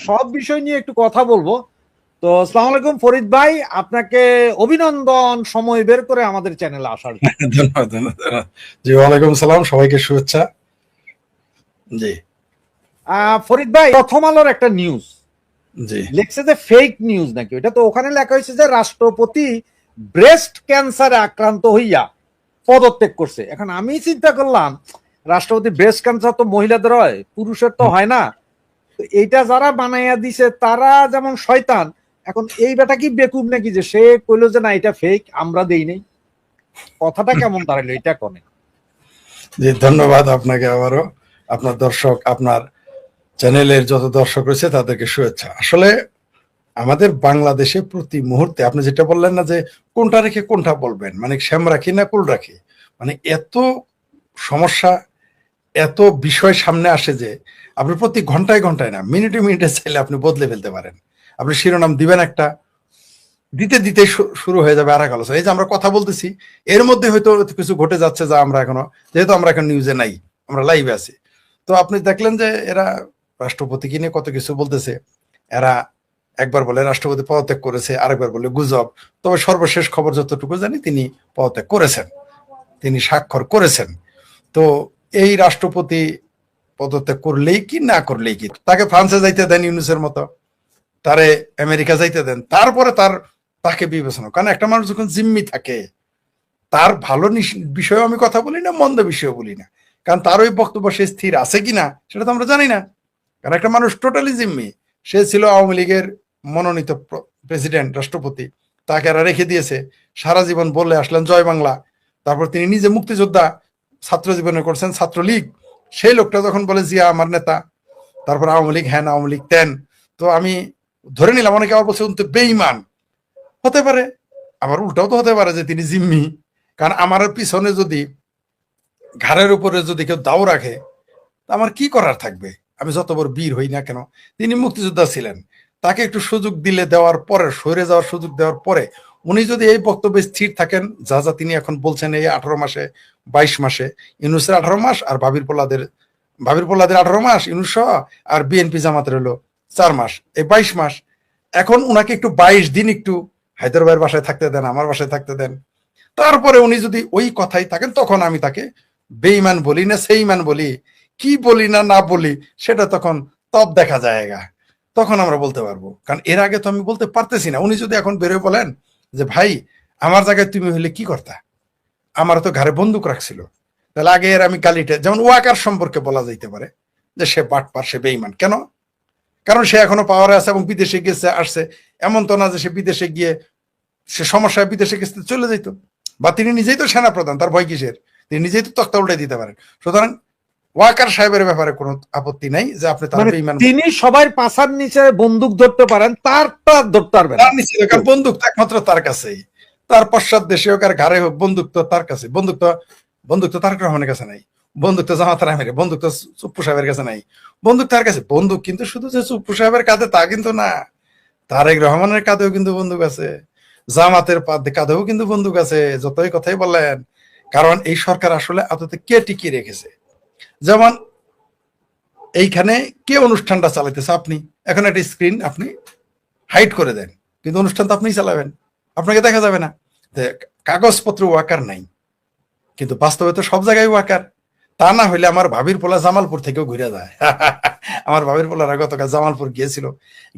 সব বিষয় নিয়ে একটু কথা বলবো। তো আসসালামু আলাইকুম ফরিদ ভাই, আপনাকে অভিনন্দন সময় বের করে আমাদের চ্যানেলে আসার জন্য। ধন্যবাদ, ধন্যবাদ। জি, ওয়ালাইকুম সালাম, সবাইকে শুভেচ্ছা। জি, ফরিদ ভাই, প্রথম আলোর একটা নিউজ জি, লেখছে যে ফেক নিউজ নাকি, এটা তো ওখানে লেখা হয়েছে যে রাষ্ট্রপতি ব্রেস্ট ক্যান্সারে আক্রান্ত হইয়া পদত্যাগ করছে। এখন আমি চিন্তা করলাম, রাষ্ট্রপতি ব্রেস্ট ক্যান্সার তো মহিলাদের হয়, পুরুষের তো হয় না। তো এইটা যারা বানাইয়া দিছে তারা যেমন শয়তান, এখন এই বেটা কি বেকুব নাকি যে সে কইলো যে না এটা ফেক, আমরা দেই নাই? কথাটা কেমন দাঁড়ালো এটা কোনে? জি, ধন্যবাদ আপনাকে আবারও। আপনার দর্শক, আপনার চ্যানেলের যত দর্শক রয়েছে তাদেরকে শুভেচ্ছা। আসলে আমাদের বাংলাদেশে প্রতি মুহূর্তে আপনি যেটা বললেন না যে কোনটা রেখে কোনটা বলবেন, মানে শ্যাম রাখি না কুল রাখি, মানে এত সমস্যা, এত বিষয় সামনে আসে যে আপনি প্রতি ঘন্টায় ঘন্টায় না, মিনিটে মিনিটে চাইলে আপনি বদলে ফেলতে পারেন। আপনি শিরোনাম দিবেন একটা, দিতে দিতে শুরু হয়ে যাবে আরেক আলোচনা। এই যে আমরা কথা বলতেছি, এর মধ্যে হয়তো কিছু ঘটে যাচ্ছে যা আমরা এখনো, যেহেতু আমরা এখন নিউজে নাই, আমরা লাইভে আছি। তো আপনি দেখলেন যে এরা রাষ্ট্রপতিকে নিয়ে কত কিছু বলতেছে। এরা একবার বলে রাষ্ট্রপতি পদত্যাগ করেছে, আরেকবার বলে গুজব। তবে সর্বশেষ খবর যতটুকু জানি তিনি পদত্যাগ করেছেন, তিনি স্বাক্ষর করেছেন। তো এই রাষ্ট্রপতি পদত্যাগ করলেই কি না করলেই কি, তাকে ফ্রান্সে যাইতে দেন ইউনুসের মতো, তারে আমেরিকা যাইতে দেন, তারপরে তাকে বিবেচনা। কারণ একটা মানুষ যখন জিম্মি থাকে, তার ভালো বিষয়েও আমি কথা বলি না, মন্দ বিষয়েও বলি না, কারণ তার ওই বক্তব্য সে স্থির আছে কিনা সেটা তো আমরা জানি না। কারণ একটা মানুষ টোটালি জিম্মি, সে ছিল আওয়ামী লীগের মনোনীত প্রেসিডেন্ট, রাষ্ট্রপতি, তাকে এরা রেখে দিয়েছে। সারা জীবন বলে আসলেন জয় বাংলা, তারপর তিনি নিজে মুক্তিযোদ্ধা, ছাত্র জীবনে করছেন ছাত্রলীগ। সেই লোকটা যখন বলে জিয়া আমার নেতা, তারপর আওয়ামী লীগ হ্যান, আওয়ামী লীগ তেন, তো আমি ধরে নিলাম অনেকে আবার বলছে উনি তো বেঈমান। হতে পারে, আবার উল্টাও তো হতে পারে যে তিনি জিম্মি। কারণ আমার পিছনে যদি, ঘাড়ের উপরে যদি কেউ দাও রাখে, আমার কি করার থাকবে? আমি যত বড় বীর হই না কেন, তিনি মুক্তিযোদ্ধা ছিলেন, তাকে একটু সুযোগ দিলে, দেওয়ার পরে, সরে যাওয়ার সুযোগ দেওয়ার পরে উনি যদি এই বক্তব্যে স্থির থাকেন, যা যা তিনি এখন বলছেন এই 18 মাসে, 22 মাসে, ইউনুসের 18 মাস আর ভাবির পোলাদের 18 মাস ইউনুস সহ, আর বিএনপি জামাতের হলো 4 মাস, এই 22 মাস। এখন উনাকে একটু 22 দিন একটু হায়দ্রাবাদের বাসায় থাকতে দেন, আমার বাসায় থাকতে দেন। তারপরে উনি যদি ওই কথাই থাকেন, তখন আমি তাকে বেঈমান বলি না সেইমান বলি, কি বলি না না বলি, সেটা তখন তব দেখা যায়গা, তখন আমরা বলতে পারবো। কারণ এর আগে তো আমি বলতে পারতেছি না। উনি যদি এখন বেরোয় বলেন যে ভাই আমার জায়গায় তুমি হলে কি করতা, আমার তো ঘরে বন্দুক রাখছিল, তাহলে আগে এর আমি গালিটা, যেমন ওয়াকার সম্পর্কে বলা যাইতে পারে যে সে বাটপার, সে বেঈমান। কেন? কারণ সে এখনো পাওয়ারে আছে এবং বিদেশে গেছে আসছে। এমন তো না যে সে বিদেশে গিয়ে, সে সমস্যায় বিদেশে গেছে চলে যাইতো, বা তিনি নিজেই তো সেনা প্রধান, তার ভয় কিসের? তিনি নিজেই তো তক্তা উল্টে দিতে পারেন। সুতরাং ওয়াকার সাহেবের ব্যাপারে কোনো আপত্তি নাই যে আপনি তার মানে বেঈমান। তিনি সবার পাছার নিচে বন্দুক ধরতে পারেন, তারটা ধরতে পারবেন তার না। নিচে, কারণ বন্দুক তো একমাত্র তার কাছেই, তার পশ্চাৎ দেশে হোক আর ঘাড়ে হোক, বন্দুক তো তার কাছে। বন্দুক তো তারেক রহমানের কাছে নাই, বন্দুক তো জামাতার আমিরের, বন্দুক তো চুপ্পু সাহেবের কাছে নাই, বন্দুক তার কাছে। বন্দুক কিন্তু শুধু যে চুপ্পু সাহেবের কাঁধে তা কিন্তু না, তারেক রহমানের কাঁধেও কিন্তু বন্দুক আছে, জামাতের কাঁধেও কিন্তু বন্দুক আছে, যতই কথাই বলেন। কারণ এই সরকার আসলে আদতে কে টিকিয়ে রেখেছে? যেমন এইখানে কে অনুষ্ঠানটা চালাইতেছে? আপনি। এখন একটা স্ক্রিন আপনি হাইড করে দেন, কিন্তু অনুষ্ঠান তো আপনিই চালাবেন, আপনাকে দেখা যাবে না। কাগজপত্র ওয়াকার নাই, কিন্তু বাস্তবে তো সব জায়গায় ওয়াকার। তা না হইলে আমার ভাবির পোলা জামালপুর থেকেও ঘুরে যায়। আমার ভাবির পোলারা গতকাল জামালপুর গিয়েছিল,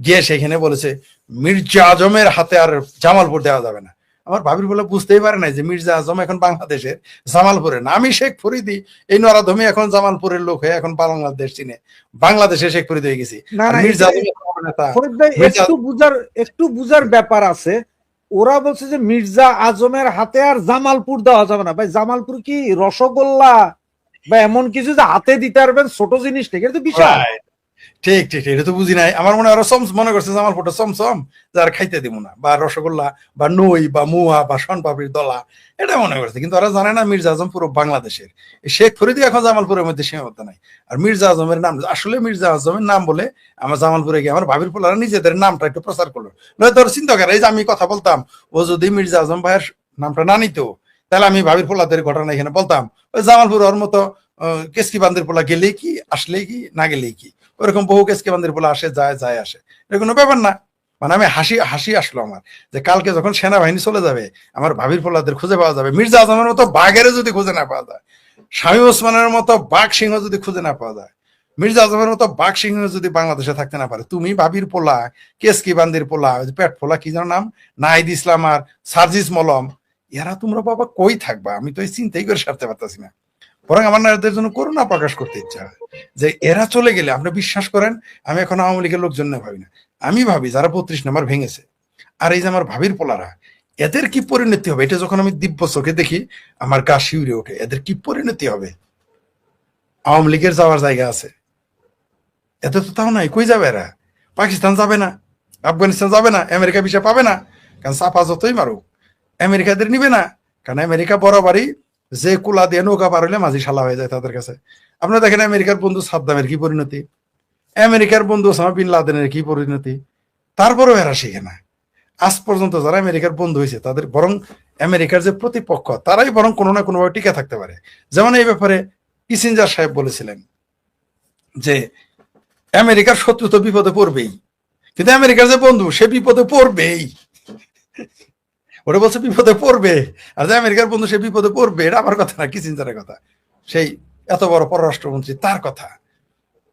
গিয়ে সেখানে বলেছে মির্জা আজমের হাতে আর জামালপুর দেওয়া যাবে না। আমার ভাবির পোলা বুঝতেই পারে নাই যে মির্জা আজম এখন বাংলাদেশের, জামালপুরে না। আমি শেখ ফরিদি, এই নরাধমি এখন জামালপুরের লোক হয়ে এখন বাংলাদেশ চিনে, বাংলাদেশে শেখ ফরিদ হয়ে গেছি। না আর না, মির্জা আজম নেতা, ফরিদ ভাই মির্জা একটু বুঝার ব্যাপার আছে। ওরা বলছে যে মির্জা আজমের হাতে আর জামালপুর দেওয়া যাবে না। ভাই জামালপুর কি রসগোল্লা বা এমন কিছু যে হাতে দিতে পারবেন ছোট জিনিস থেকে? এটা তো বিশাল। Right. ঠিক ঠিক ঠিক, এটা তো বুঝি নাই। আমার মনে হয় মনে করছে জামালপুরটা চমচম, যার খাইতে দিব না, বা রসগোল্লা বা নই বা মুয়া বা শনপাপড়ির দলা, এটা মনে করছে। কিন্তু ওরা জানে না মির্জা আজম পুরো বাংলাদেশের। এই শেখ ফরিদি এখন জামালপুরের মধ্যে সীমাবদ্ধ নাই। আর মির্জা আজমের নাম, আসলে মির্জা আজমের নাম বলে আমার জামালপুরে গিয়ে আমার ভাবির পোলারা নিজেদের নামটা একটু প্রচার করলো। নয় তোর চিন্তা করে, এই যে আমি কথা বলতাম, ও যদি মির্জা আজম ভাইয়ের নামটা না নিত, তাহলে আমি ভাবির পোলাদের ঘটনা এখানে বলতাম, ওই জামালপুর ওর মতো কেসকি বান্দের পোলা গেলেই কি, আসলেই কি, না গেলেই কি, ওরকম বহু কেসকে বান্দির বলে আসে, যায় যায় আসে, এটা কোনো ব্যাপার না। মানে আমি হাসি হাসি আসলো আমার, যে কালকে যখন সেনাবাহিনী চলে যাবে আমার ভাবির পোলাদের খুঁজে পাওয়া যাবে, মির্জা আজমের মতো বাঘের যদি খুঁজে না পাওয়া যায়, স্বামী ওসমানের মতো বাঘ সিংহ যদি খুঁজে না পাওয়া যায়, মির্জা আজমের মতো বাঘ সিংহ যদি বাংলাদেশে থাকতে না পারে, তুমি ভাবির পোলা, কেসকি বান্দির পোলা, পেট পোলা, কি যেন নাম, নাহিদ ইসলাম আর সার্জিস মলম, এরা তোমরা বাবা কই থাকবা? আমি তো এই চিন্তাই করে সারতে পারতেছি না। বরং আমার না এদের জন্য করুণা প্রকাশ করতে ইচ্ছা হয়, যে এরা চলে গেলে, আপনি বিশ্বাস করেন আমি এখন আওয়ামী লীগের লোকজন না ভাবি না, আমি ভাবি যারা 32 নম্বর ভেঙেছে, আর এই যে আমার ভাবির পোলারা, এদের কি পরিণতি হবে, এটা যখন আমি দিব্য চোখে দেখি আমার গা শিউরে ওঠে, এদের কি পরিণতি হবে। আওয়ামী লীগের যাওয়ার জায়গা আছে, এতে তো তাও নাই, কই যাবে এরা? পাকিস্তান যাবে না, আফগানিস্তান যাবে না, আমেরিকা ভিসা পাবে না, কারণ চাপা যতই মারুক আমেরিকা এদের নিবে না, কারণ আমেরিকা বরাবরই যে কুলা দিয়ে নৌকা পার হইলে মাঝি শালা হয়ে যায় তাদের কাছে। আপনারা দেখেন আমেরিকার বন্ধু সাদ্দামের কি পরিণতি, আমেরিকার বন্ধু ওসামা বিন লাদেনের কি পরিণতি, তারপরেও এরা শিখে না। আজ পর্যন্ত যারা আমেরিকার বন্ধু হয়েছে তাদের বরং আমেরিকার যে প্রতিপক্ষ তারাই বরং কোনো না কোনোভাবে টিকে থাকতে পারে। যেমন এই ব্যাপারে কিসিঞ্জার সাহেব বলেছিলেন যে আমেরিকার শত্রু তো বিপদে পড়বেই, কিন্তু আমেরিকার যে বন্ধু সে বিপদে পড়বেই। ওরা বলছে বিপদে পড়বে, আর যে আমেরিকার বন্ধু সে বিপদে পড়বে, এটা আমার কথা না, কিসিঞ্জারের কথা, সেই এত বড় পররাষ্ট্রমন্ত্রী তার কথা।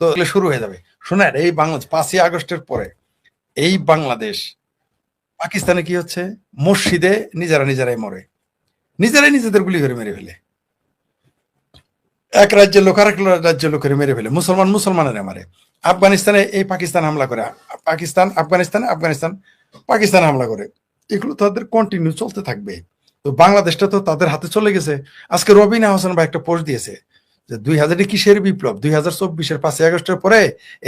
তো শুরু হয়ে যাবে। শোনেন, এই বাংলাদেশ 5ই আগস্টের পরে এই বাংলাদেশ, পাকিস্তানে কি হচ্ছে, মসজিদে নিজেরাই মরে, নিজেরাই নিজেদের গুলি করে মেরে ফেলে, এক রাজ্যের লোক আর এক রাজ্যের লোকের মেরে ফেলে, মুসলমানের মারে। আফগানিস্তানে এই পাকিস্তান হামলা করে, পাকিস্তান হামলা করে, এগুলো তাদের কন্টিনিউ চলতে থাকবে। তো বাংলাদেশটা তো তাদের হাতে চলে গেছে। আজকে রবিনা হোসেন ভাই একটা পোস্ট দিয়েছে যে 2000 কিসের বিপ্লব, 2024-এর 5ই আগস্টের পরে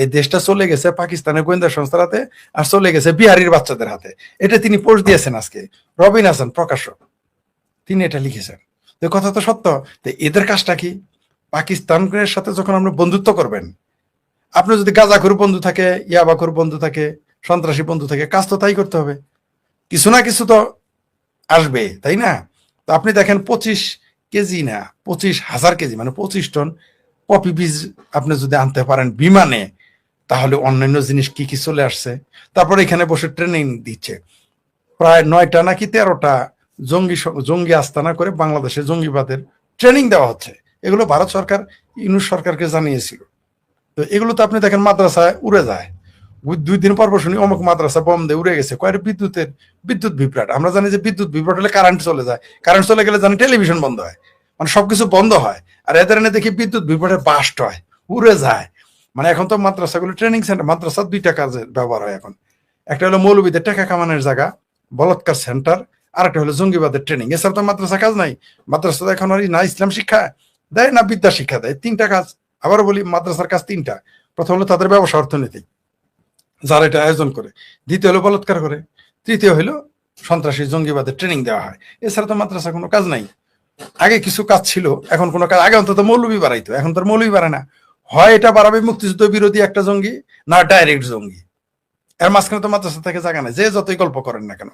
এই দেশটা চলে গেছে পাকিস্তানের গোয়েন্দা সংস্থার হাতে, আর চলে গেছে বিহারির বাচ্চাদের হাতে। এটা তিনি পোস্ট দিয়েছেন আজকে, রবিন হাসান প্রকাশক, তিনি এটা লিখেছেন। তো কথা তো সত্য। তো এদের কাজটা কি? পাকিস্তানের সাথে যখন আপনি বন্ধুত্ব করবেন, আপনার যদি গাঁজাখোর বন্ধু থাকে, ইয়াবাখোর বন্ধু থাকে, সন্ত্রাসী বন্ধু থাকে, কাজ তো তাই করতে হবে, কিছু না কিছু তো আসবে, তাই না? তো আপনি দেখেন 25 কেজি না, 25,000 কেজি, মানে 25 টন পপি বীজ আপনি যদি আনতে পারেন বিমানে, তাহলে অন্যান্য জিনিস কি কি চলে আসছে। তারপর এখানে বসে ট্রেনিং দিচ্ছে, প্রায় 9টা নাকি 13টা জঙ্গি আস্তানা করে বাংলাদেশে জঙ্গিবাদের ট্রেনিং দেওয়া হচ্ছে। এগুলো ভারত সরকার ইউনূস সরকারকে জানিয়েছিল। তো এগুলো তো আপনি দেখেন মাদ্রাসায় উড়ে যায়, 2 দিন পর শুনি অমুক মাদ্রাসা বম দিয়ে উড়ে গেছে, কয়েক বিদ্যুৎ বিভ্রাট। আমরা জানি যে বিদ্যুৎ বিভ্রাট হলে কারেন্ট চলে যায়, কারেন্ট চলে গেলে জানি টেলিভিশন বন্ধ হয়, মানে সবকিছু বন্ধ হয়। আর এদের এনে দেখি বিদ্যুৎ বিভ্রাটের বাস্ট হয়, উড়ে যায়। মানে এখন তো মাদ্রাসাগুলো ট্রেনিং সেন্টার, মাদ্রাসা 2টা কাজে ব্যবহার হয় এখন। একটা হলো মৌলবীদের টাকা কামানোর জায়গা, বলৎকার সেন্টার, আর একটা হলো জঙ্গিবাদের ট্রেনিং। এছাড়া তো মাদ্রাসা কাজ নাই। মাদ্রাসা এখন আর না ইসলাম শিক্ষা দেয় না বিদ্যা শিক্ষা দেয়, 3টা কাজ। আবারও বলি, মাদ্রাসার কাজ 3টা। প্রথম হলো তাদের ব্যবসা অর্থনীতি, যারা এটা আয়োজন করে, দ্বিতীয় হলো বলৎকার করে, তৃতীয় হলো সন্ত্রাসী জঙ্গিবাদের ট্রেনিং দেওয়া হয়। এছাড়া তো মাদ্রাসা কোনো কাজ নাই। আগে কিছু কাজ ছিল, এখন কোনো কাজ। আগে অন্তত মৌলবী বাড়াইতো, এখন তো মৌলবী বাড়ে না। হয় এটা বাড়াবে মুক্তিযুদ্ধ বিরোধী একটা জঙ্গি, না ডাইরেক্ট জঙ্গি। এর মাঝখানে তো মাদ্রাসা থেকে জায়গা নাই, যে যতই গল্প করেন না কেন।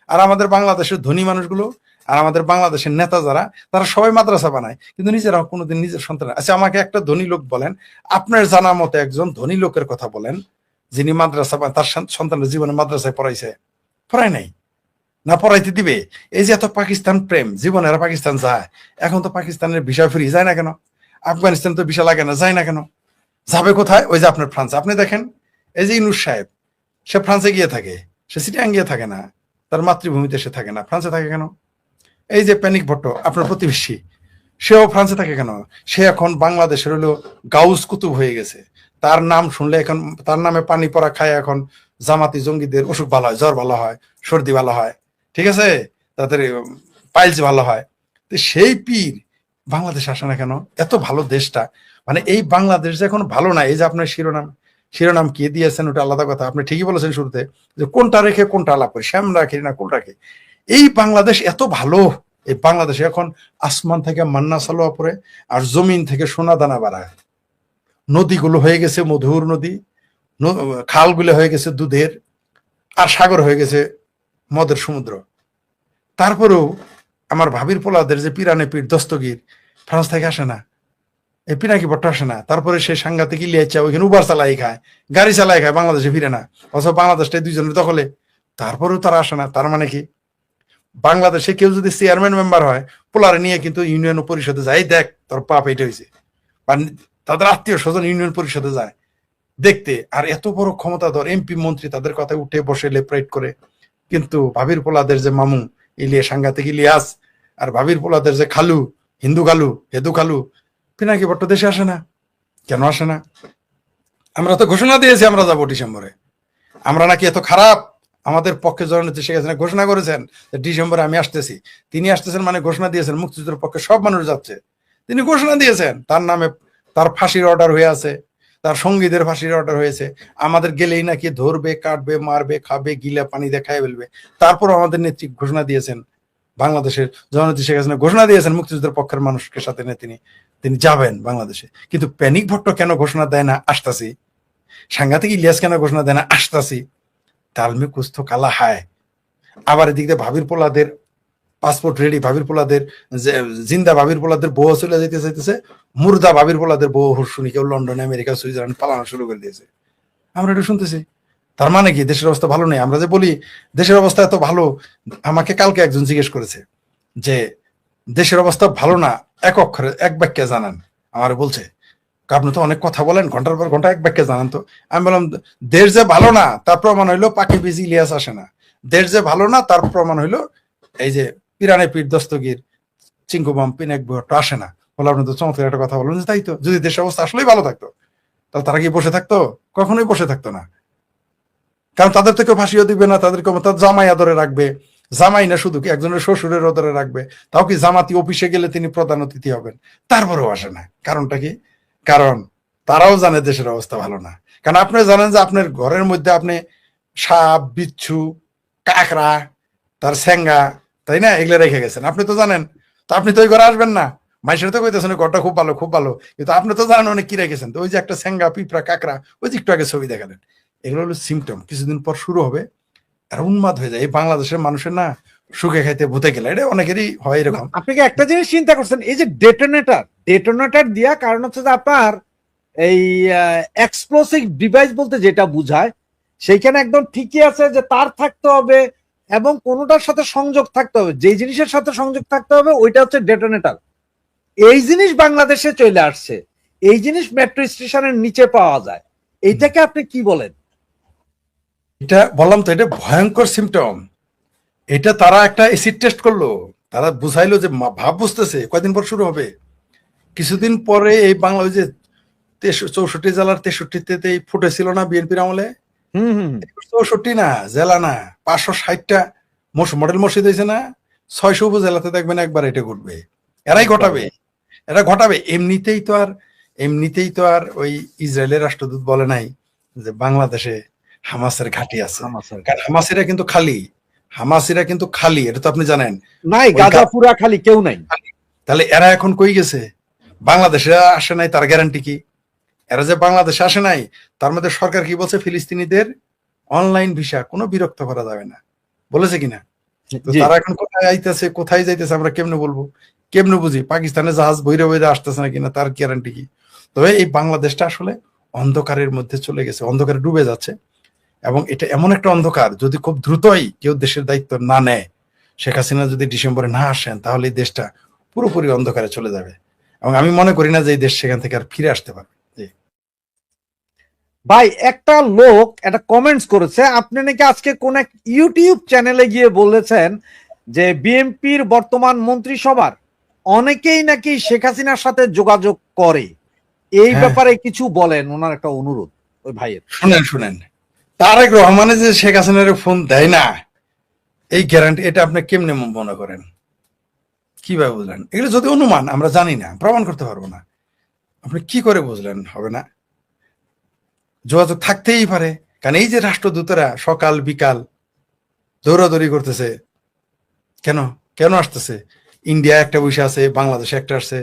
আর আমাদের বাংলাদেশের ধনী মানুষগুলো আর আমাদের বাংলাদেশের নেতা যারা, তারা সবাই মাদ্রাসা বানায়, কিন্তু নিজেরা কোনোদিন নিজের সন্তান। আচ্ছা, আমাকে একটা ধনী লোক বলেন, আপনার জানা মতে একজন ধনী লোকের কথা বলেন যিনি মাদ্রাসা, তার সন্তানের জীবনে মাদ্রাসায় পড়ায় নাই, না পড়াইতে দিবে। এই যে এত পাকিস্তান প্রেম, জীবনে এরা পাকিস্তান যায়, এখন তো পাকিস্তানের ভিসা ফ্রি, যায় না কেন? আফগানিস্তান তো ভিসা লাগে না, যায় না কেন? যাবে কোথায়? ওই যে আপনার ফ্রান্স। আপনি দেখেন, এই যে ইউনূস সাহেব, সে ফ্রান্সে গিয়ে থাকে, সে চিটাগাং গিয়ে থাকে না, তার মাতৃভূমিতে সে থাকে না, ফ্রান্সে থাকে কেন? এই যে প্যানিক ভট্ট, আপনার প্রতিবেশী, সেও ফ্রান্সে থাকে কেন? সে এখন বাংলাদেশের হলো গাউস কুতুব হয়ে গেছে। তার নাম শুনলে এখন, তার নামে পানি পড়া খায় এখন জামাতি জঙ্গিদের অসুখ ভালো হয়, জ্বর ভালো হয়, সর্দি ভালো হয়, ঠিক আছে, তাদের পাইলস ভালো হয়। তো সেই পীর বাংলাদেশ আসে না কেন? এত ভালো দেশটা, মানে এই বাংলাদেশ যে এখন ভালো না। এই যে আপনার শিরোনাম কি দিয়েছেন ওটা আলাদা কথা, আপনি ঠিকই বলেছেন শুরুতে, যে কোনটা রেখে কোনটা আলাপ করি, শ্যাম রাখি না কোন রাখি। এই বাংলাদেশ এত ভালো, এই বাংলাদেশে এখন আসমান থেকে মান্না সালোয়া পড়ে, আর জমিন থেকে সোনা দানা বাড়ায়, নদীগুলো হয়ে গেছে মধুর নদী, খালগুলো হয়ে গেছে দুধের, আর সাগর হয়ে গেছে মদের সমুদ্র। তারপরেও আমার ভাবির পোলাদের যে পিরানে পীর দস্তগীর ফ্রান্স থেকে আসে না, এই পিনাকি ভট্ট আসে না, তারপরে সে সাংঘাতিক ইলিয়াচ্ছা ওইখানে উবার চালাই খায়, গাড়ি চালাই খায়, বাংলাদেশে ফিরে না, অথবা বাংলাদেশটাই দুইজনের দখলে, তারপরেও তারা আসে না। তার মানে কি বাংলাদেশে কেউ যদি চেয়ারম্যান মেম্বার হয়, পোলারে নিয়ে কিন্তু ইউনিয়ন পরিষদে যায়, দেখ তোর পাপ এটা হয়েছে, বা তাদের আত্মীয় স্বজন ইউনিয়ন পরিষদে যায় দেখতে। আর এত বড় ক্ষমতাধর এমপি মন্ত্রী তাদের কথায় উঠে বসে লেফট করে। কিন্তু ভাবির পোলাদের যে মামু ইলিয়া, সাংঘাতিক ইলিয়াস, আর ভাবির পোলাদের যে খালু, হিন্দু খালু, হেদু খালু, পিনাকি ভট্ট দেশে আসে না। কেন আসে না? আমরা তো ঘোষণা দিয়েছি আমরা যাবো ডিসেম্বরে, আমরা নাকি এত খারাপ। আমাদের পক্ষে জননেত্রী শেখ হাসিনা ঘোষণা করেছেন যে ডিসেম্বরে আমি আসতেছি। তিনি আসতেছেন মানে ঘোষণা দিয়েছেন মুক্তিযুদ্ধের পক্ষে সব মানুষ যাচ্ছে, তিনি ঘোষণা দিয়েছেন। তার নামে তার ফাঁসির অর্ডার হয়ে আছে, তার সঙ্গীদের ফাঁসির অর্ডার হয়েছে। আমাদের গেলেই নাকি ধরবে, কাটবে, মারবে, খাবে, গিলা পানি দিয়ে খাই ফেলবে। তারপর আমাদের নেত্রী ঘোষণা দিয়েছেন, বাংলাদেশের জননেত্রী শেখ হাসিনা ঘোষণা দিয়েছেন মুক্তিযুদ্ধের পক্ষের মানুষকে সাথে নিয়ে তিনি যাবেন বাংলাদেশে। কিন্তু প্যানিক ভট্ট কেন ঘোষণা দেয় না আসতাছি? সাংঘাতিক ইলিয়াস কেন ঘোষণা দেয় না আসতাছি? তালমে কুস্থ কালা হায়। আবার এদিক দিয়ে ভাবির পোলাদের পাসপোর্ট রেডি, ভাবির পোলাদের জিন্দা ভাবির পোলাদের বউ চলে যেতে চাইতেছে, মুর্দা ভাবির পোলাদের বউ শুনি কেউ লন্ডন, আমেরিকা, সুইজারল্যান্ড পালানো শুরু করে দিয়েছে। আমরা এটা শুনতেছি। তার মানে কি দেশের অবস্থা ভালো নেই? আমরা যে বলি দেশের অবস্থা এত ভালো, আমাকে কালকে একজন জিজ্ঞেস করেছে যে দেশের অবস্থা ভালো না, এক অক্ষরে এক বাক্যে জানান। আমার বলছে আপনি তো অনেক কথা বলেন, ঘন্টার পর ঘন্টা, এক বাক্যে জানান তো। আমি বললাম দেশ যে ভালো না তার প্রমাণ হইলো পাখি বীজ ইলিয়াস আসে না। দেশ যে ভালো না তার প্রমাণ হইলো এই যে পিরানে পীর দস্তগীর, চিঙ্কুবাম, পিনাক ভট্ট আসে না। বলে আপনি তো চমৎকার একটা কথা বললেন যে তাই তো, যদি দেশের অবস্থা আসলেই ভালো থাকতো তাহলে তারা কি বসে থাকতো? কখনোই বসে থাকতো না। কারণ তাদের থেকে ফাঁসিও দিবে না, তাদেরকে তার জামাই আদরে রাখবে। জামাই না শুধু কি একজনের শ্বশুরের আদরে রাখবে, তাও কি জামাতি অফিসে গেলে তিনি প্রধান অতিথি হবেন, তারপরেও আসে না। কারণটা কি? কারণ তারাও জানে দেশের অবস্থা ভালো না। কারণ আপনি জানেন যে আপনার ঘরের মধ্যে আপনি সাপ, বিচ্ছু, কাকড়া, তার স্যাঙ্গা, তাই না, এগুলো রেখে গেছেন, আপনি তো জানেন। তো আপনি তো ওই ঘরে আসবেন না। মাইসের তো কইতেছেন ঘরটা খুব ভালো, খুব ভালো, কিন্তু আপনি তো জানেন অনেক কি রেখেছেন। তো ওই যে একটা স্যাঙ্গা, পিঁপড়া, কাকড়া, ওই যে একটু আগে ছবি দেখালেন, এগুলো হলো সিমটম। কিছুদিন পর শুরু হবে আর উন্মাদ হয়ে যায়। এই বাংলাদেশের মানুষের না সুখে খাইতে ভূতে গেলে, এটা অনেকেরই হয় এরকম। আপনি কি একটা জিনিস চিন্তা করছেন, এই যে ডেটোনেটর দিয়া, কারণ হচ্ছে যে আপনার এই এক্সপ্লোসিভ ডিভাইস বলতে যেটা বুঝায় সেইখানে একদম ঠিকই আছে যে তার থাকতে হবে এবং কোনোটার সাথে সংযোগ থাকতে হবে, যেই জিনিসের সাথে সংযোগ থাকতে হবে ওইটা হচ্ছে ডেটোনেটর। এই জিনিস বাংলাদেশে চলে আসছে, এই জিনিস মেট্রো স্টেশনের নিচে পাওয়া যায়। এইটাকে আপনি কি বলেন? এটা বললাম তো, এটা ভয়ঙ্কর সিমটম। এটা তারা একটা এসিড টেস্ট করলো, তারা বুঝাইলো যে ভাব বুঝতেছে কয়দিন পর শুরু হবে। কিছুদিন পরে এই বাংলা ওই যে 64 জেলার 63তে ফুটেছিল না বিএনপির আমলে, হুম হুম 64 না জেলা না, 560টা মডেল মসজিদ হয়েছে না, 600 উপজেলাতে দেখবেন একবার এটা ঘটবে। এরাই ঘটাবে, এরা ঘটাবে। এমনিতেই তো আর ওই ইসরায়েলের রাষ্ট্রদূত বলে নাই যে বাংলাদেশে হামাসের ঘাঁটি আছে। কারণ হামাসিরা কিন্তু খালি, এটা তো আপনি জানেন। নাই, গাজা পুরা খালি, কেউ নাই। তাহলে এরা এখন কই গেছে? বাংলাদেশে আসে নাই, তার গ্যারান্টি কি? এরা যে বাংলাদেশে আসে নাই, তার মধ্যে সরকার কি বলছে? ফিলিস্তিনিদের অনলাইন ভিসা কোনো বিরক্ত করা যাবে না, বলেছে কিনা? তো তারা এখন কোথায় আইতেছে, কোথায় যাইতেছে আমরা কেমনে বলবো, কেমনে বুঝি? পাকিস্তানের জাহাজ বইরে বইরে আসতেছে না কিনা তার গ্যারান্টি কি? তবে এই বাংলাদেশটা আসলে অন্ধকারের মধ্যে চলে গেছে, অন্ধকারে ডুবে যাচ্ছে। এবং এটা এমন একটা অন্ধকার, যদি খুব দ্রুতই কেউ দেশের দায়িত্ব না নেয়, শেখ হাসিনা যদি ডিসেম্বরে না আসেন, তাহলে এই দেশটা পুরোপুরি অন্ধকারে চলে যাবে। এবং আমি মনে করি না যে এই দেশ সেখান থেকে আর ফিরে আসতে পারবে। ভাই, একটা লোক একটা কমেন্টস করেছে, আপনি নাকি আজকে কোন এক ইউটিউব চ্যানেলে গিয়ে বলেছেন যে বিএনপির বর্তমান মন্ত্রিসভার অনেকেই নাকি শেখ হাসিনার সাথে যোগাযোগ করে। এই ব্যাপারে কিছু বলেন, ওনার একটা অনুরোধ ওই ভাইয়ের। শুনেন, তারেক রহমানের যে শেখ হাসিনার ফোন দেয় না, এই গ্যারান্টি এটা আপনি কেমনে মনে করেন? কিভাবে বুঝলেন? এগুলো যদি অনুমান, আমরা জানি না, প্রমাণ করতে পারবো না। আপনি কি করে বুঝলেন হবে না? যোগাযোগ থাকতেই পারে। কারণ এই যে রাষ্ট্রদূতরা সকাল বিকাল দৌড়াদৌড়ি করতেছে, কেন কেন আসতেছে? ইন্ডিয়া একটা বিষয় আছে, বাংলাদেশে একটা আসছে,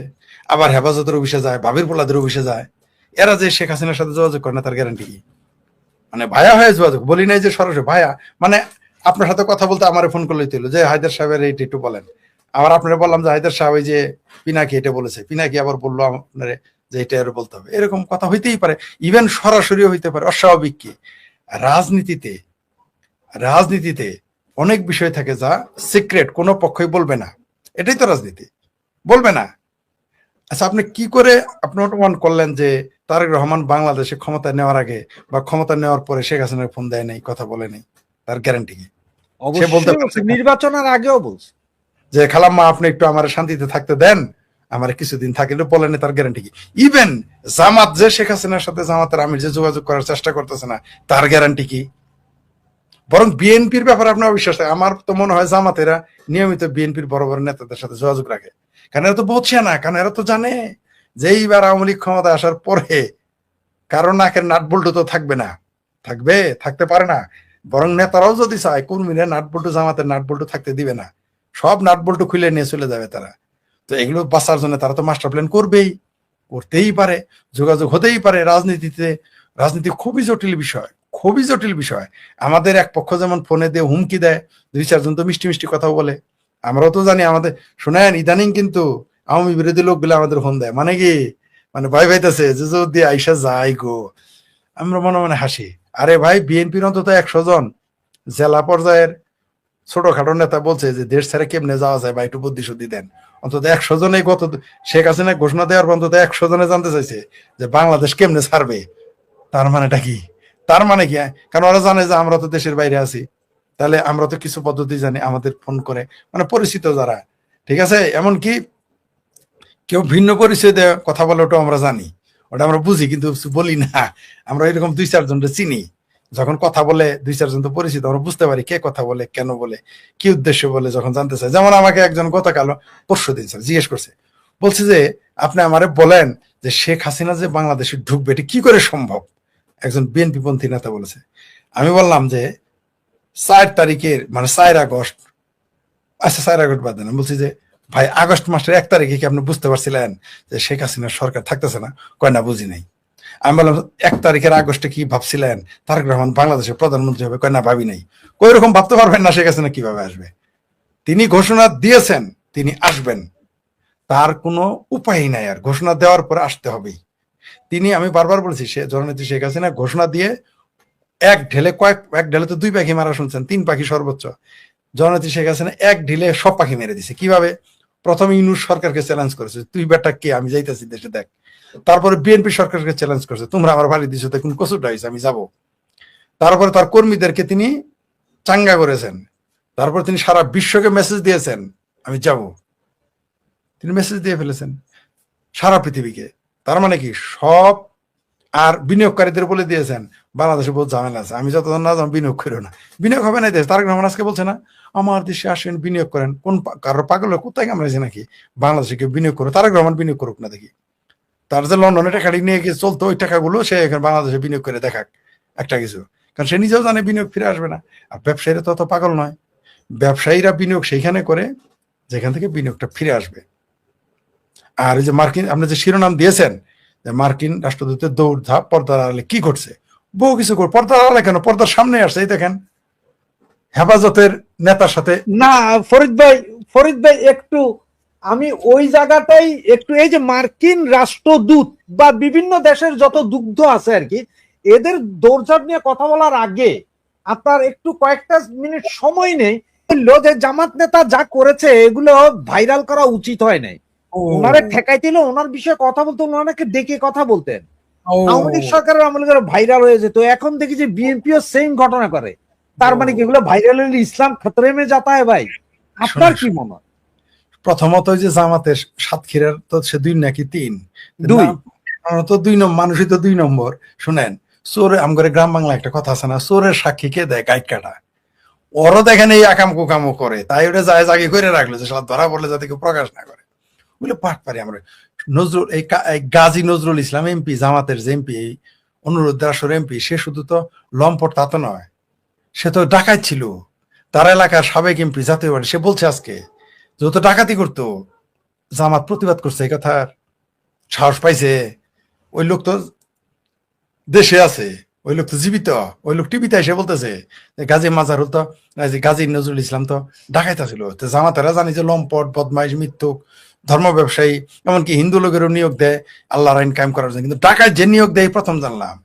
আবার হেফাজতের অফিসে যায়, ভাবির পোলাদের অফিসে যায়। এরা যে শেখ হাসিনার সাথে যোগাযোগ করে না, তার গ্যারান্টি কি? মানে ভায়া হয়ে যোগাযোগ, বলি নাই যে সরাসরি ভায়া, মানে আপনার সাথে কথা বলতে আমার ফোন করলেই তো যে হায়দার সাহেবের এইটা একটু বলেন। আবার আপনারা বললাম যে হায়দার সাহেব এই যে পিনাকি এটা বলেছে, পিনাকি আবার বললো আপনার যে এটা আরো বলতে হবে, এরকম কথা হইতেই পারে, ইভেন সরাসরি হইতে পারে। অস্বাভাবিক কি? রাজনীতিতে রাজনীতিতে অনেক বিষয় থাকে যা সিক্রেট, কোনো পক্ষই বলবে না, এটাই তো রাজনীতি, বলবে না। আচ্ছা, আপনি কি করে আপনি অনুমান করলেন যে তারেক রহমান বাংলাদেশে ক্ষমতা নেওয়ার আগে বা ক্ষমতা নেওয়ার পরে শেখ হাসিনার ফোন দেয় নাই, কথা বলে নাই? তার গ্যারান্টি কি? সে বলতে অবশ্যই পারছে বলছে, নির্বাচনের আগেও বলছে। যে খালাম্মা আপনি একটু আমার শান্তিতে থাকতে দেন, আমার কিছুদিন থাকে, বলেন, তার গ্যারান্টি কি? ইভেন জামাত যে শেখ হাসিনার সাথে জামাতের আমির যে যোগাযোগ করার চেষ্টা করতেছে না, তার গ্যারান্টি কি? বরং বিএনপির ব্যাপারে আপনার অবিশ্বাস থাকে। আমার তো মনে হয় জামাতেরা নিয়মিত বিএনপির বড় বড় নেতাদের সাথে যোগাযোগ রাখে, কারণ এরা তো বলছে না, কারণ এরা তো জানে যে এইবার আওয়ামী লীগ ক্ষমতা আসার পরে কারণ নাকের নাট বল্টু তো থাকবে না, থাকতে পারে না। বরং নেতারাও যদি চায় কর্মীরা নাট বল্টু, জামাতের নাট বল্টু থাকতে দিবে না, সব নাট বল্টু খুলে নিয়ে চলে যাবে তারা। তো এগুলো বাঁচার জন্য তারা তো মাস্টার প্ল্যান করতেই পারে, যোগাযোগ হতেই পারে। রাজনীতি খুবই জটিল বিষয়, খুবই জটিল বিষয়। আমাদের এক পক্ষ যেমন ফোনে দিয়ে হুমকি দেয়, দুই চারজন তো মিষ্টি মিষ্টি কথাও বলে, আমরাও তো জানি। আমাদের শোনেন, ইদানিং কিন্তু আওয়ামী বিরোধী লোকগুলো আমাদের ফোন দেয়, মানে কি, মানে ভয় পাইতেছে যে যদি আইসা যায় গো। আমরা মনে মনে হাসি, আরে ভাই, বিএনপির অন্তত 100 জন জেলা পর্যায়ের ছোটখাটো নেতা বলছে যে দেশ ছেড়ে কেমনে যাওয়া যায় বা একটু বুদ্ধি শুদ্ধি দেন। অন্তত 100 জনে গত শেখ হাসিনা ঘোষণা দেওয়ার পর অন্তত 100 জনে জানতে চাইছে যে বাংলাদেশ কেমনে ছাড়বে। তার মানেটা কি? তার মানে কি? কারণ ওরা জানে যে আমরা তো দেশের বাইরে আছি, তাহলে আমরা তো কিছু পদ্ধতি জানি, আমাদের ফোন করে, মানে পরিচিত যারা, ঠিক আছে, এমনকি কেউ ভিন্ন পরিচয় দেয় কথা বলে, ওটা আমরা জানি, ওটা আমরা বুঝি, কিন্তু বলি না। আমরা এরকম দুই চারজনকে চিনি, যখন কথা বলে দুই চারজন তো পরিচিত, আমরা বুঝতে পারি কে কথা বলে, কেন বলে, কি উদ্দেশ্য বলে, যখন জানতে চাই। যেমন আমাকে একজন গতকাল, পরশু দিন স্যার জিজ্ঞেস করছে, বলছে যে আপনি আমারে বলেন যে শেখ হাসিনা যে বাংলাদেশে ঢুকবে এটা কি করে সম্ভব? একজন বিএনপি পন্থী নেতা বলেছে। আমি বললাম যে 4 তারিখের মানে 4 আগস্ট, আচ্ছা 4 আগস্ট বাদ দেন, বলছি যে ভাই আগস্ট মাসের 1 তারিখে কি আপনি বুঝতে পারছিলেন যে শেখ হাসিনার সরকার থাকতেছে না? কয় না, বুঝি নাই। আমি বললাম 1 তারিখের আগস্টে কি ভাবছিলেন তারেক রহমান বাংলাদেশের প্রধানমন্ত্রী হবে? কয় না, ভাবি নাই। কই রকম ভাবতে পারবেন না শেখ হাসিনা কিভাবে আসবে? তিনি ঘোষণা দিয়েছেন তিনি আসবেন, তার কোনো উপায় নাই, আর ঘোষণা দেওয়ার পরে আসতে হবেই। আমি বারবার বলেছি, সে জননেত্রী শেখ হাসিনা ঘোষণা দিয়ে এক ঢেলে তো 2 পাখি মারা শুনছেন, 3 পাখি সর্বোচ্চ। জননেত্রী শেখ হাসিনা এক ঢিলে সব পাখি মেরে দিছে। কিভাবে? প্রথমে ইউনূস সরকারকে চ্যালেঞ্জ করেছে, তুই বেটা কে, আমি যাইতেছি দেশে, দেখ। তারপরে বিএনপি সরকারকে চ্যালেঞ্জ করেছে, তোমরা আমার বাড়ি দিছো, দেখুন কচুটা হয়েছে, আমি যাব। তারপরে তার কর্মীদেরকে তিনি চাঙ্গা করেছেন। তারপর তিনি সারা বিশ্বকে মেসেজ দিয়েছেন, আমি যাব। তিনি মেসেজ দিয়ে ফেলেছেন সারা পৃথিবীকে। তার মানে কি, সব। আর বিনিয়োগকারীদের বলে দিয়েছেন বাংলাদেশে বহুত ঝামেলা আছে, আমি যতক্ষণ না যাবো বিনিয়োগ করো না, বিনিয়োগ হবে না দেশ। তারেক রহমান আজকে বলছে না, আমার দেশে আসেন বিনিয়োগ করেন। কোন কারোর পাগল কোথায় কামড়াইছে নাকি বাংলাদেশে কেউ বিনিয়োগ করো? তারেক রহমান বিনিয়োগ করুক না দেখি। তার যে লন্ডনে টাকা নিয়ে গিয়ে চলতো, ওই টাকাগুলো সে এখানে বাংলাদেশে বিনিয়োগ করে দেখাক একটা কিছু। কারণ সে নিজেও জানে বিনিয়োগ ফিরে আসবে না। আর ব্যবসায়ীরা তো অত পাগল নয়, ব্যবসায়ীরা বিনিয়োগ সেইখানে করে যেখান থেকে বিনিয়োগটা ফিরে আসবে। আর এই যে মার্কিন, আপনি যে শিরোনাম দিয়েছেন যে মার্কিন রাষ্ট্রদূতের দৌড়ধাপ, পর্দার আড়ালে কি ঘটছে, বহু কিছু করে। পর্দার আড়ালে কেন, পর্দার সামনে আসছে, এই দেখেন হেফাজতের নেতার সাথে। না ফরিদ ভাই একটু, আমি ওই জায়গাটাই একটু, এই যে মার্কিন রাষ্ট্রদূত বা বিভিন্ন দেশের যত দুগ্ধ আছে আর কি, এদের দৌড়ঝাঁপ নিয়ে কথা বলার আগে আপনার একটু কয়েকটা মিনিট সময় নেই। যে জামাত নেতা যা করেছে এগুলো ভাইরাল করা উচিত হয় নাই। ওনারে ঠেকাইছিল, ওনার বিষয়ে কথা বলতে ওনাকে ডেকে কথা বলতেন। আওয়ামী লীগ সরকারের আমলে ভাইরাল হয়ে যেত। এখন দেখি যে বিএনপিও সেম ঘটনা করে। তার মানে কি এগুলো ভাইরাল হলে ইসলাম খতরে মে যাতা হয় ভাই? আপনার কি মনে হয়? প্রথমত ওই যে জামাতের সাতক্ষীরার তো সে 2 নাকি 3, তো 2 নম্বর মানুষই তো 2 নম্বর। শুনেন, চোর আমগরে গ্রাম বাংলা একটা কথা আছে না, চোরের সাক্ষী কে দেয় গাইড কাটা। ওরও দেখেন এই আকাম কুকামো করে, তাই ওটা যায় জাগে করে রাখলো যে সালা ধরা পড়লে যাতে কেউ প্রকাশ না করে। বলে পাঠ পারি আমরা। নজরুল এই গাজী নজরুল ইসলাম এমপি, জামাতের যে এমপি, অনুরোধ দাসর এমপি, সে শুধু তো লম্পট তা তো নয়, সে তো ডাকাত ছিল। তার এলাকার সাবেক এমপি, জাতীয় পার্টি, সে বলছে আজকে যত ডাকাতি করতো জামাত প্রতিবাদ করছে, এই কথার সাহস পাইছে। ওই লোক তো দেশে আছে, ওই লোক তো জীবিত, ওই লোক টিভিতে এসে বলতেছে গাজী মাজারুল তো, গাজী নজরুল ইসলাম তো ডাকাইতা ছিল। তো জামাতেরা জানি যে লম্পট, বদমাইশ, মিথ্যুক, ধর্ম ব্যবসায়ী, এমনকি হিন্দু লোকেরও নিয়োগ দেয় আল্লাহর আইন কায়েম করার জন্য, কিন্তু ঢাকায় যে নিয়োগ দেয় এই প্রথম জানলাম।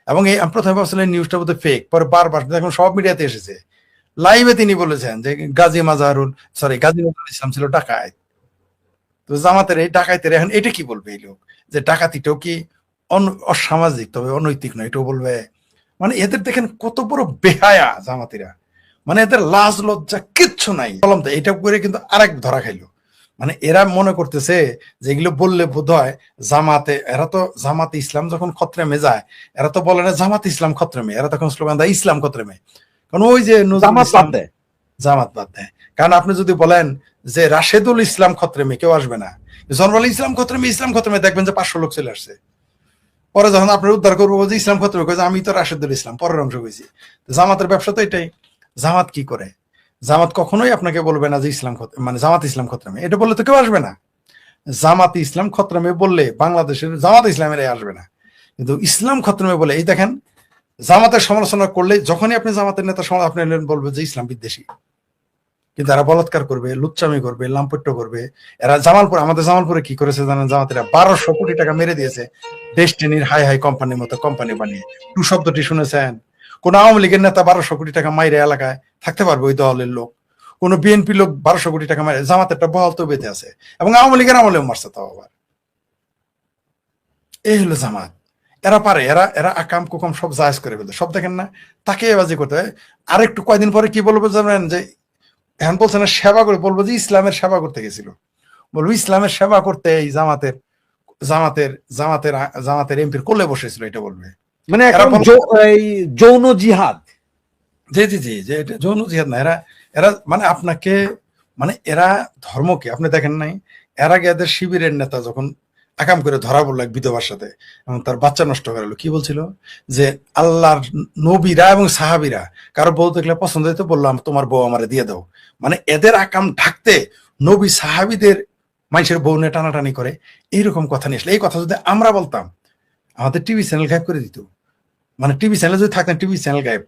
এবং এই আমি প্রথমে ভাবছিলাম নিউজটা বোধহয় ফেক, পরে বারবার এখন সব মিডিয়াতে এসেছে, লাইভে তিনি বলেছেন যে গাজী নজরুল ইসলাম ছিল ডাকাত। তো জামাতের এই ডাকাতের এখন এটা কি বলবে এই লোক, যে ডাকাতিটাও কি অসামাজিক তবে অনৈতিক নয়, এটাও বলবে? মানে এদের দেখেন কত বড় বেহায়া জামাতিরা, মানে এদের লাজ লজ্জা কিচ্ছু নাই। বললাম তো এটা করে কিন্তু আরেক ধরা খাইলো। মানে এরা মনে করতেছে যে এগুলো বললে বোধ হয় জামাতে, এরা তো জামাতে ইসলাম যখন খত্রেমে যায়, এরা তো বলে না জামাতে ইসলাম খত্রেমে, এরা তখন স্লোগান দেয় ইসলাম খত্রেমে। কারণ ওই যে নজরুল ইসলাম জামাত বাদ দেয়। কারণ আপনি যদি বলেন যে রাশেদুল ইসলাম খত্রেমে, কেউ আসবে না। যখন ইসলাম খত্রেমে দেখবেন যে 500 লোক চলে আসছে। পরে যখন আপনার উদ্ধার করবো যে ইসলাম খত্রেমে, আমি তো রাশেদুল ইসলাম পরের অংশ কইছি। জামাতের ব্যবসা তো এটাই। জামাত কি করে? জামাত কখনোই আপনাকে বলবে না যে ইসলাম মানে জামাত ইসলাম খত্রেমে, এটা বললে তো কেউ আসবে না। জামাত ইসলাম খত্রেমে বললে বাংলাদেশের জামাত ইসলামের আসবে না, কিন্তু ইসলাম খত্রেমে বলে, এই দেখেন জামাতের সমালোচনা করলে যখনই আপনি জামাতের নেতা আপনি বলবে যে ইসলাম বিদ্বেষী। কিন্তু এরা বলাৎকার করবে, লুচ্চামি করবে, লাম্পট্য করবে। এরা আমাদের জামালপুরে কি করেছে জানেন? জামাতেরা 1200 কোটি টাকা মেরে দিয়েছে ডেস্টিনির হাই হাই কোম্পানির মতো কোম্পানি বানিয়ে। টু শব্দটি শুনেছেন? কোন আওয়ামী লীগের নেতা 1200 কোটি টাকা মাইরে এলাকায় থাকতে পারবে? ওই দলের লোক কোন বিএনপি লোক 1200 কোটি টাকা মাইরে? জামাতেরটা বহাল তো বেঁধে আছে, এবং আওয়ামী লীগের আমলেও মারছে তাও আবার। এই হলো জামাত। এরা পারে, এরা আকাম কুকাম সব জায়েজ করে ফেলতে, সব দেখেন না, তাকে এবাজি করতে হয়। আর একটু কয়দিন পরে কি বলবো জানেন? যে এখন বলছে না সেবা করে, বলবো যে ইসলামের সেবা করতে গেছিল। বলবো ইসলামের সেবা করতে এই জামাতের এমপির কোলে বসেছিল, এটা বলবে। মানে যৌন জিহাদ। জি জি জি, যে এটা যৌন জিহাদ না। এরা এরা মানে আপনাকে, মানে এরা ধর্মকে আপনি দেখেন নাই? এর আগে এদের শিবিরের নেতা যখন আকাম করে ধরা পড়লো এক বিধবার সাথে, এবং তার বাচ্চা নষ্ট করে কি বলছিল? যে আল্লাহর নবীরা এবং সাহাবিরা কারো বউ দেখলে পছন্দ হইতো, বললাম তোমার বউ আমারে দিয়ে দাও। মানে এদের আকাম ঢাকতে নবী সাহাবিদের মানুষের বউ নিয়ে টানাটানি করে, এইরকম কথা নিয়ে আসলে। এই কথা যদি আমরা বলতাম, আমাদের টিভি চ্যানেল গায়েব করে দিত। মানে টিভি চ্যানেল যদি থাকতেন, টিভি চ্যানেল গায়েব।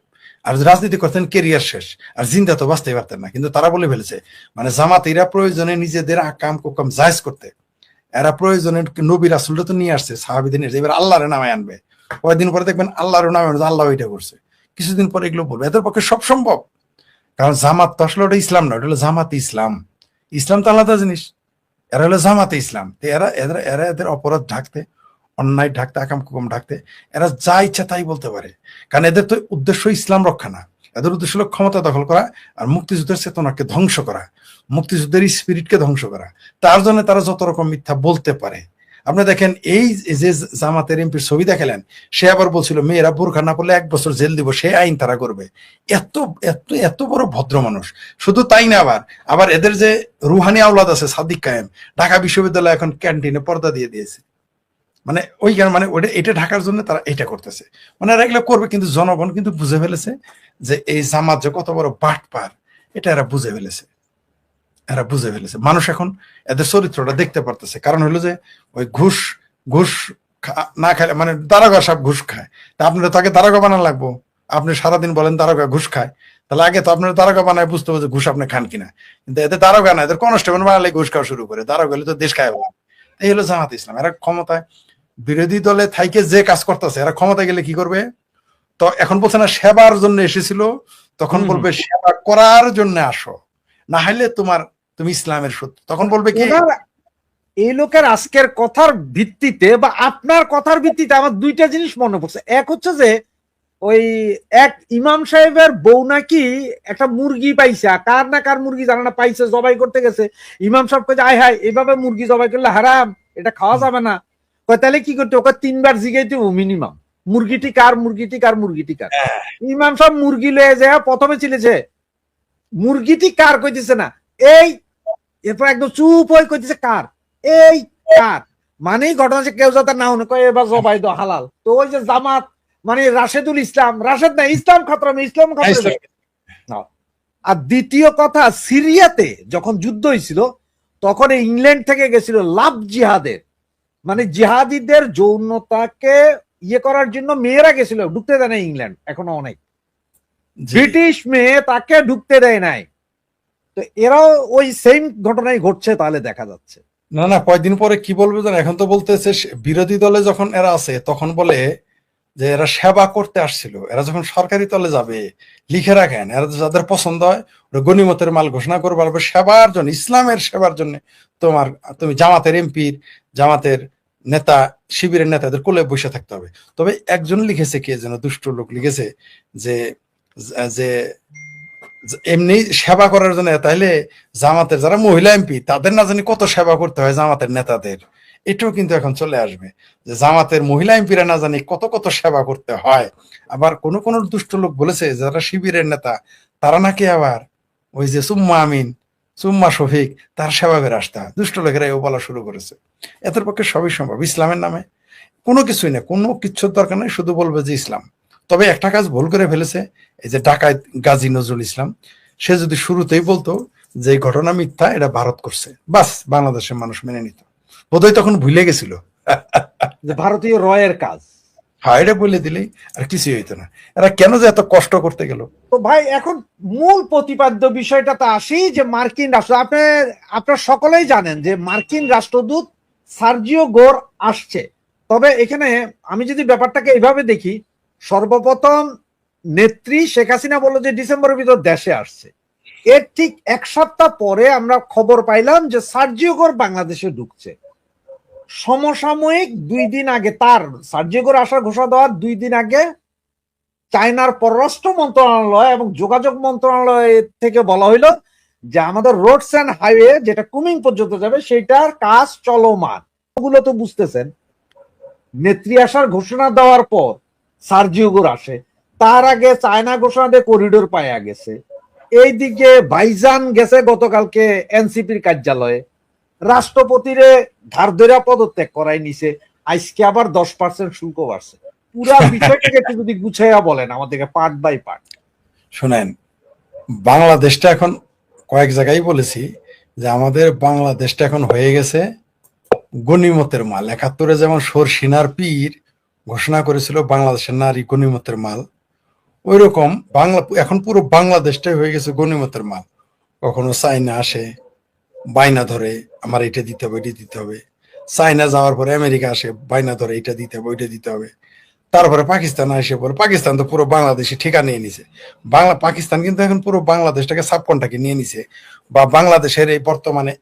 আর রাজনীতি করতেন, কেরিয়ার শেষ, আর জিন্দা তো বাঁচতেই পারতেন না। কিন্তু তারা বলে ফেলেছে, মানে জামাতিরা প্রয়োজনে নিজেদের আকাম কুকাম জায়েজ করতে, এরা প্রয়োজনে নবী রাসূলরা তো নিয়ে আসছে, সাহাবীদের নিয়ে আসছে, এবার আল্লাহর নামে আনবে। কয়েকদিন পরে দেখবেন আল্লাহর নামে আল্লাহ ওইটা করছে, কিছুদিন পরে এগুলো বলবে। এদের পক্ষে সব সম্ভব। কারণ জামাত তো আসলে ওটা ইসলাম না, ওটা হলো জামাতে ইসলাম। ইসলাম তো আলাদা জিনিস, এরা হলো জামাতে ইসলাম। এরা এরা এরা এদের অপরাধ ঢাকতে, অন্যায় ঢাকতে, আকাম কুকাম ঢাকতে এরা যা ইচ্ছা তাই বলতে পারে। কারণ এদের তো উদ্দেশ্য ইসলাম রক্ষা না, এদের উদ্দেশ্য হলো ক্ষমতা দখল করা আর মুক্তিযুদ্ধের চেতনাকে ধ্বংস করা, মুক্তিযুদ্ধের স্পিরিটকে ধ্বংস করা। তার জন্য তারা যত রকম মিথ্যা বলতে পারে। আপনি দেখেন এই যে জামাতের এমপির ছবি দেখালেন, সে আবার বলছিল মেয়েরা বোরখা না পড়লে 1 বছর জেল দিব, সে আইন তারা করবে। এত এত এত বড় ভদ্র মানুষ। শুধু তাই না, আবার এদের যে রুহানি আওলাদ আছে সাদিক কায়েম, ঢাকা বিশ্ববিদ্যালয় এখন ক্যান্টিনে পর্দা দিয়ে দিয়েছে। মানে মানে ওটা এটা ঢাকার জন্য তারা এটা করতেছে। মানে এরা এগুলো করবে, কিন্তু জনগণ কিন্তু বুঝে ফেলেছে যে এই জামাত যে কত বড় বাটপার, এটা এরা বুঝে ফেলেছে। এরা বুঝে ফেলেছে, মানুষ এখন এদের চরিত্রটা দেখতে পারতেছে। কারণ হলো যে ওই ঘুষ ঘুষ না খায়, মানে দারোগা সব ঘুষ খায়, তা আপনারা তাকে দারোগা বানানো লাগবো? আপনি সারাদিন বলেন দারোগা ঘুষ খায়, তাহলে আগে তো আপনার দারোগা বানায় বুঝতে হবে যে ঘুষ আপনি খান কিনা। কিন্তু এদের দারোগা না, এদের কনস্টেবল বানালে ঘুষ খাওয়া শুরু করে, দারোগা হলে তো দেশ খায়। এই হলো জামাত ইসলাম। এরা ক্ষমতায়, বিরোধী দলে থাইকে যে কাজ করতেছে, এরা ক্ষমতায় গেলে কি করবে? তো এখন বলছে না সেবার জন্য এসেছিল, তখন বলবে সেবা করার জন্য আসো, না হলে তুমি ইসলামের সত্য। তখন বলবে কি? এই লোকের আজকের কথার ভিত্তিতে বা আপনার কথার ভিত্তিতে আমার দুইটা জিনিস মনে পড়ছে। এক হচ্ছে যে ওই এক ইমাম সাহেবের বউ নাকি একটা মুরগি পাইছে, কার না কার মুরগি জানা না, পাইছে, জবাই করতে গেছে। ইমাম সাহেব কে আয় হায় এইভাবে মুরগি জবাই করলে হারাম, এটা খাওয়া যাবে না। তাহলে কি করতে? ওকে 3 বার জিগাইতে মিনিমাম, মুরগিটি কার, মুরগিটি কার, মুরগিটি কার। ইমাম সাহেব মুরগি লয়ে যায়, প্রথমে চিলেছে মুরগিটি কার, কইতেছে না এই, এরপর একদম চুপ হয়ে কইতেছে কার, এই কার। মানে ঘটনা হচ্ছে কেউ যাতে না হনে কয় এবার জবাই দাও হালাল। তো ওই যে জামাত মানে রাশেদুল ইসলাম, রাশেদ না, ইসলাম খতরামে, ইসলাম খতরামে। আর দ্বিতীয় কথা, সিরিয়াতে যখন যুদ্ধ হয়েছিল তখন ইংল্যান্ড থেকে গেছিল লাভ জিহাদের, মানে জিহাদিদের যৌনতাকে ইয়ে করার জন্য মেয়েরা গেছিল, ঢুকতে দেয় না ইংল্যান্ড এখনো অনেক। ব্রিটিশ মেয়ে তাকে ঢুকতে দেয় নাই। তো এরাও ওই সেম ঘটনাই ঘটছে তাহলে দেখা যাচ্ছে। না না, কয়দিন পরে কি বলবে জানো? এখন তো বলতেছে বিরোধী দলে যখন এরা আছে তখন বলে যে এরা সেবা করতে আসছিল, এরা যখন সরকারি দলে যাবে লিখে রাখেন এরা যাদের পছন্দ হয় ওরা গনিমতের মাল ঘোষণা করবে, বলবে সেবার জন্য, ইসলামের সেবার জন্য তোমার, তুমি জামাতের এমপির, জামাতের নেতা, শিবিরের নেতাদের কোলে বসে থাকতে হবে। তবে একজন লিখেছে, কে যেন দুষ্ট লোক লিখেছে যে যে এমনি সেবা করার জন্য, তাইলে জামাতের যারা মহিলা এমপি তাদের না জানি কত সেবা করতে হয় জামাতের নেতাদের। এটাও কিন্তু এখন চলে আসবে যে জামাতের মহিলা এমপিরা না জানি কত কত সেবা করতে হয়। আবার কোন কোন দুষ্ট লোক বলেছে যারা শিবিরের নেতা তারা নাকি আবার ওই যে সুম্মা আমিন, সুম্মা শফিক, তার সেবা করে আসতে হয়। দুষ্ট লোকেরা এও বলা শুরু করেছে। এদের পক্ষে সবই সম্ভব ইসলামের নামে। কোনো কিছুই না, কোনো কিচ্ছুর দরকার নেই, শুধু বলবে যে ইসলাম। তবে একটা কাজ ভুল করে ফেলেছে, এই যে ডাকাত গাজী নজরুল ইসলাম, সে যদি শুরুতেই বলতো যে এই ঘটনা মিথ্যা, এটা ভারত করছে, বাস বাংলাদেশের মানুষ মেনে নিত। বোধহয় তখন ভুলে গেছিল। যে ভারতীয় রয়ের কাজ। হ্যাঁ, এটা বলে দিলেই আর কিছুই হইতো না। এরা কেন যে এত কষ্ট করতে গেল? তো ভাই এখন মূল প্রতিপাদ্য বিষয়টাতে আসি যে মার্কিন রাষ্ট্র, আপনারা সকলেই জানেন যে মার্কিন রাষ্ট্রদূত সার্জিও গোর আসছে। তবে এখানে আমি যদি ব্যাপারটাকে এইভাবে দেখি, সর্বপ্রথম নেত্রী শেখ হাসিনা বললো যে ডিসেম্বরের ভিতর দেশে আসছে। এর ঠিক এক সপ্তাহ পরে আমরা খবর পাইলাম যে সার্জিও গোর বাংলাদেশে ঢুকছে। সমসাময়িক 2 দিন আগে, তার সার্জিও গোর আসার ঘোষণা দেওয়ার 2 দিন আগে চায়নার পররাষ্ট্র মন্ত্রণালয় এবং যোগাযোগ মন্ত্রণালয় থেকে বলা হইলো যে আমাদের রোডস অ্যান্ড হাইওয়ে যেটা কুমিং পর্যন্ত যাবে সেটার কাজ চলমান। ওগুলো তো বুঝতেছেন, নেত্রী আসার ঘোষণা দেওয়ার পর সার্জিও গোর আসে, তার আগে চায়না ঘোষণা দিয়ে করিডোর পায়া গেছে। এইদিকে ভাইজান গেছে গতকালকে এনসিপির কার্যালয়ে, রাষ্ট্রপতিরে ধার ধরে পদত্যাগ করাই নিছে, আজকে আবার 10% শুল্ক বাড়ছে। পুরা বিষয়টাকে একটু যদি গুছাইয়া বলেন আমাদেরকে পার্ট বাই পার্ট। শোনেন, বাংলাদেশটা এখন কয়েক জায়গায় বলেছি যে আমাদের বাংলাদেশটা এখন হয়ে গেছে গনিমতের মাল। 71-এ যেমন সরসিনার পীর ঘোষণা করেছিল বাংলাদেশের নারী গনিমতের মাল, ওই রকম বাংলা এখন পুরো বাংলাদেশটাই হয়ে গেছে গনিমতের মাল। কখনো চাইনা আসে, বাইনা ধরে আমার এটা দিতে হবে, এটা দিতে হবে। চাইনা যাওয়ার পরে আমেরিকা আসে, বাইনা ধরে এটা দিতে হবে, ওইটা দিতে হবে। তারপরে পাকিস্তান এসে পরে, পাকিস্তান তো পুরো বাংলাদেশে ঠিকা নিয়ে নিছে। পাকিস্তান কিন্তু এখন পুরো বাংলাদেশটাকে সাবকন্ট্রাক্টে নিয়ে নিছে, বা বাংলাদেশের এই বর্তমানে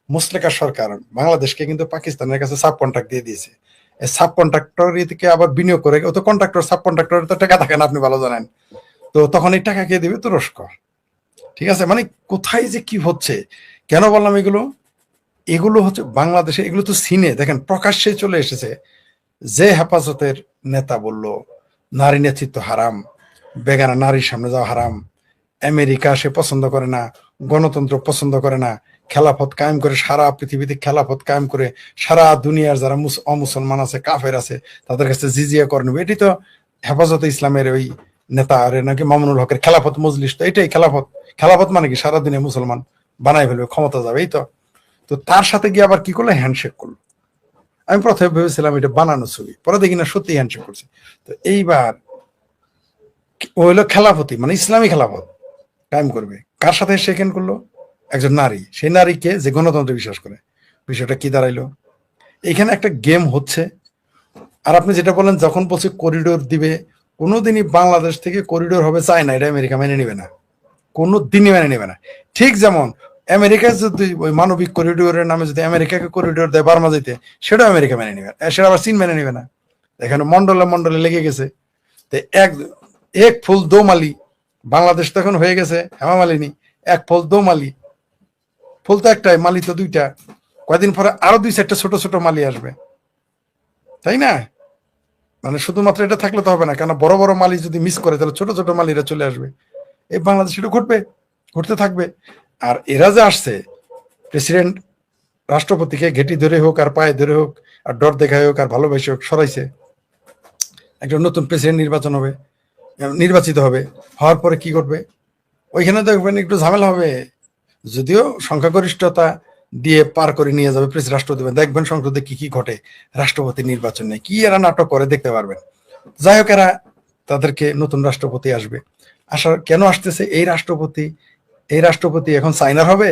মুসলিকা সরকার বাংলাদেশকে কিন্তু পাকিস্তানের কাছে সাব কন্ট্রাক্ট দিয়ে দিয়েছে। এই সাব কন্ট্রাক্টর থেকে আবার বিনিয়োগ করে, ও তো কন্ট্রাক্টর, সাব কন্ট্রাক্টর তো টাকা থাকে না, আপনি ভালো জানেন। তো তখন এই টাকা কে দিবে? তুরস্ক। ঠিক আছে, মানে কোথায় যে কি হচ্ছে, কেন বললাম এগুলো? এগুলো হচ্ছে বাংলাদেশে, এগুলো তো সিনে দেখেন প্রকাশ্যে চলে এসেছে। যে হেফাজতের নেতা বলল নারী নেতৃত্ব হারাম, বেগানা নারীর সামনে যাওয়া হারাম, আমেরিকা সে পছন্দ করে না, গণতন্ত্র পছন্দ করে না, খেলাফত কায়েম করে সারা পৃথিবীতে খেলাফত কায়েম করে সারা দুনিয়ার যারা অমুসলমান আছে, কাফের আছে, তাদের কাছে জিজিয়া করে নেবে। এটি তো হেফাজতে ইসলামের ওই নেতা আরে নাকি মামুনুল হকের খেলাফত মজলিস, তো এটাই খেলাফত। খেলাফত মানে কি সারা দুনিয়া মুসলমান বানাই ফেলবে, ক্ষমতা যাবে, এই তো। তো তার সাথে গিয়ে আবার কি করলো? হ্যান্ডশেক করলো। আমি প্রথমে ভেবেছিলাম এটা বানানো ছবি, পরে দেখি না সত্যি হ্যান্ডশেক করছে। তো এইবার ও হইলো খেলাফতি, মানে ইসলামী খেলাফত কায়েম করবে। কার সাথে সেকেন্ড করলো? একজন নারী, সেই নারীকে যে গণতন্ত্রে বিশ্বাস করে। বিষয়টা কি দাঁড়াইলো? এখানে একটা গেম হচ্ছে। আর আপনি যেটা বলেন, যখন বলছে করিডোর দিবে, কোনোদিনই বাংলাদেশ থেকে করিডোর হবে চায় না, এটা আমেরিকা মেনে নিবে না, কোনো দিনই মেনে নেবে না। ঠিক যেমন আমেরিকা যদি ওই মানবিক করিডোরের নামে যদি আমেরিকাকে করিডোর দেয় বার্মা যেতে, সেটাও আমেরিকা মেনে নেবে, সেটা আবার চীন মেনে নেবে না। এখানে মন্ডলে মন্ডলে লেগে গেছে। তো এক ফুল দো মালি, বাংলাদেশ তো এখন হয়ে গেছে হেমা মালিনী, এক ফুল দো মালি। ফুল তো একটাই, মালি তো দুইটা। কয়দিন পরে আরো 2-4টা ছোট ছোট মালি আসবে, তাই না? মানে শুধুমাত্র এটা থাকলে তো হবে না, কেন বড় বড় মালি যদি মিস করে তাহলে ছোট ছোট মালিরা চলে আসবে। এই বাংলাদেশ এটা ঘটবে, ঘটতে থাকবে। আর এরা যে আসছে, প্রেসিডেন্ট রাষ্ট্রপতিকে ঘেটি ধরে হোক আর পায়ে ধরে হোক আর ডর দেখায় হোক আর ভালোবাসে হোক সরাইছে। একটা নতুন প্রেসিডেন্ট নির্বাচিত হবে, হওয়ার পরে কি করবে? ওইখানে দেখবেন একটু ঝামেলা হবে, যদিও সংখ্যাগরিষ্ঠতা দিয়ে পার করে নিয়ে যাবে রাষ্ট্রপতি। দেখবেন সংসদে কি কি ঘটে, রাষ্ট্রপতি নির্বাচন নেই কি এরা নাটক করে, দেখতে পারবেন। যাই হোক, এরা তাদেরকে নতুন রাষ্ট্রপতি আসবে। আসার কেন আসতেছে? এই রাষ্ট্রপতি এখন চায়নার হবে,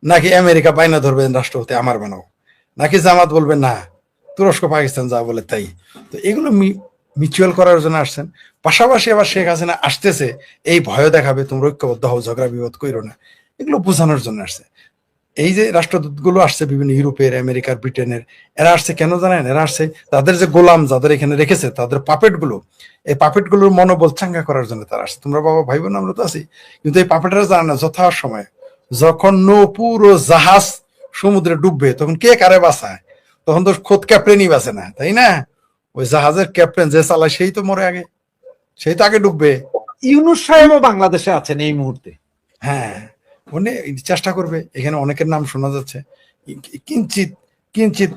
নাকি আমেরিকা বাইনা ধরবেন রাষ্ট্রপতি আমার বানাও, নাকি জামাত বলবে না তুরস্ক পাকিস্তান যা বলে তাই। তো এগুলো মিউচুয়াল করার জন্য আসছেন। পাশাপাশি আবার শেখ হাসিনা আসতেছে এই ভয় দেখাবে তোমরা ঐক্যবদ্ধ হও, ঝগড়া বিবাদ কইরো না, এগুলো বোঝানোর জন্য আসছে। এই যে রাষ্ট্রদূতগুলো আসছে বিভিন্ন ইউরোপের, আমেরিকার, ব্রিটেনের, এরা আসছে কেন জানেন? এরা আসছে তাদের যে গোলাম যাদের এখানে রেখেছে তাদের পাপেট গুলো, এই পাপেট গুলোর মনোবল চাঙ্গা করার জন্য তারা আসছে। তোমরা বাবা ভাই বোন আমরা তো আছি, কিন্তু এই পাপেটরা জানে না যথা সময় যখন পুরো জাহাজ সমুদ্রে ডুববে তখন কে কারে বাঁচায়? তখন তো খোদ ক্যাপ্টেনই বাঁচে না, তাই না? ওই জাহাজের ক্যাপ্টেন যে চালায় সেই তো মরে আগে, সেই তো আগে ডুববে। ইউনূস সাহেবও বাংলাদেশে আছেন এই মুহূর্তে। হ্যাঁ, উনি চেষ্টা করবে। এখানে অনেকের নাম শোনা যাচ্ছে, কিঞ্চিত কিঞ্চিত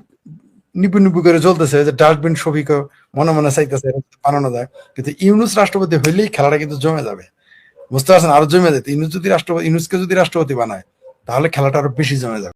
নিপু নিপু করে চলতেছে যে ডাস্টবিন ছবিকে মনে মনে চাইতেছে বানানো যায়, কিন্তু ইউনূস রাষ্ট্রপতি হইলেই খেলাটা কিন্তু জমে যাবে, বুঝতে পারছেন? আরো জমে যেত। ইউনূসকে যদি রাষ্ট্রপতি বানায় তাহলে খেলাটা আরো বেশি জমে যাবে।